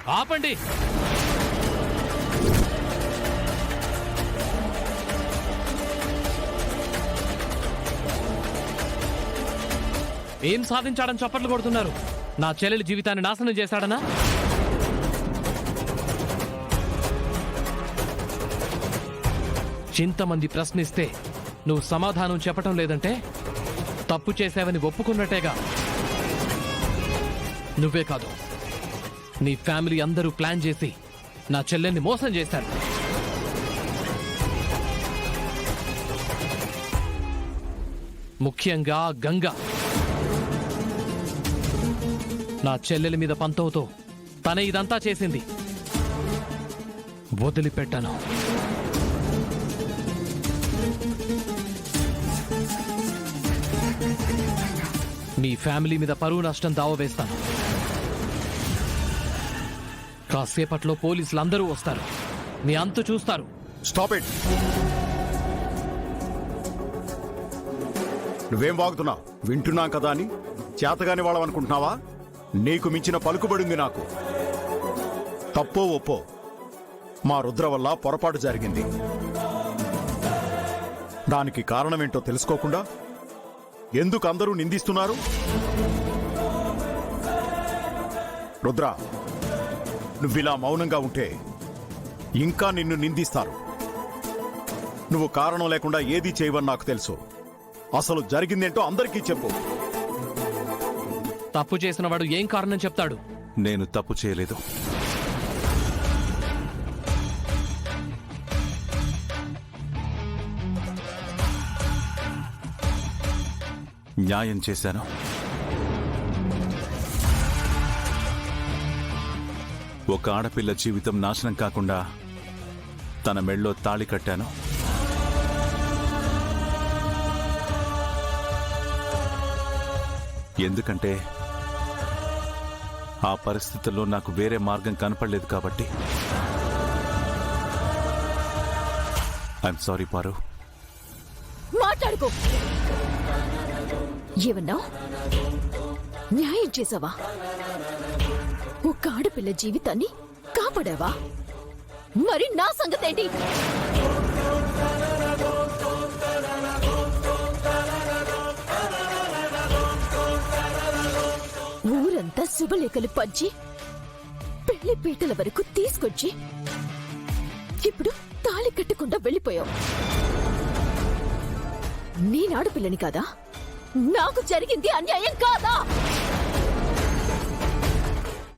ఆపండి. ఏం సాధించాడని చప్పట్లు కొడుతున్నారు? నా చెల్లెలి జీవితాన్ని నాశనం చేశాడనా? ఇంతమంది ప్రశ్నిస్తే నువ్వు సమాధానం చెప్పటం లేదంటే తప్పు చేశావని ఒప్పుకున్నట్టేగా. నువ్వే కాదు, నీ ఫ్యామిలీ అందరూ ప్లాన్ చేసి నా చెల్లెల్ని మోసం చేశారు. ముఖ్యంగా గంగా నా చెల్లెలి మీద పంతవుతో తనే ఇదంతా చేసింది. వదిలిపెట్టను. మీ ఫ్యామిలీ మీద పరువు నష్టం దావా వేస్తాను. కాసేపట్లో పోలీసులు అందరూ వస్తారు. మీ అంతు చూస్తారు. Stop it. నువ్వేం వాగుతున్నావు? వింటున్నాం కదా అని చేతగాని వాళ్ళవనుకుంటున్నావా? నీకు మించిన పలుకుబడింది నాకు. తప్పో ఒప్పో మా రుద్ర వల్ల పొరపాటు జరిగింది. దానికి కారణమేంటో తెలుసుకోకుండా ఎందుకు అందరూ నిందిస్తున్నారు? రుద్ర, నువ్విలా మౌనంగా ఉంటే ఇంకా నిన్ను నిందిస్తారు. నువ్వు కారణం లేకుండా ఏదీ చేయవని నాకు తెలుసు. అసలు జరిగిందేంటో అందరికీ చెప్పు. తప్పు చేసిన వాడు ఏం కారణం చెప్తాడు? నేను తప్పు చేయలేదు. న్యాయం చేశాను. ఒక ఆడపిల్ల జీవితం నాశనం కాకుండా తన మెళ్ళో తాళి కట్టాను. ఎందుకంటే ఆ పరిస్థితుల్లో నాకు వేరే మార్గం కనపడలేదు కాబట్టి. ఐఎమ్ సారీ పారు. మాట్లాడుకో. ఏమన్నా న్యాయం చేసావా? ఒక ఆడపిల్ల జీవితాన్ని కాపాడావా? మరి నా సంగతేంటి? ఊరంతా శుభలేఖలు పంచి పెళ్లి పీటల వరకు తీసుకొచ్చి ఇప్పుడు తాళి కట్టకుండా వెళ్ళిపోయావు. నేనాడపిల్లని కాదా? నాకు జరిగింది అన్యాయం కాదా?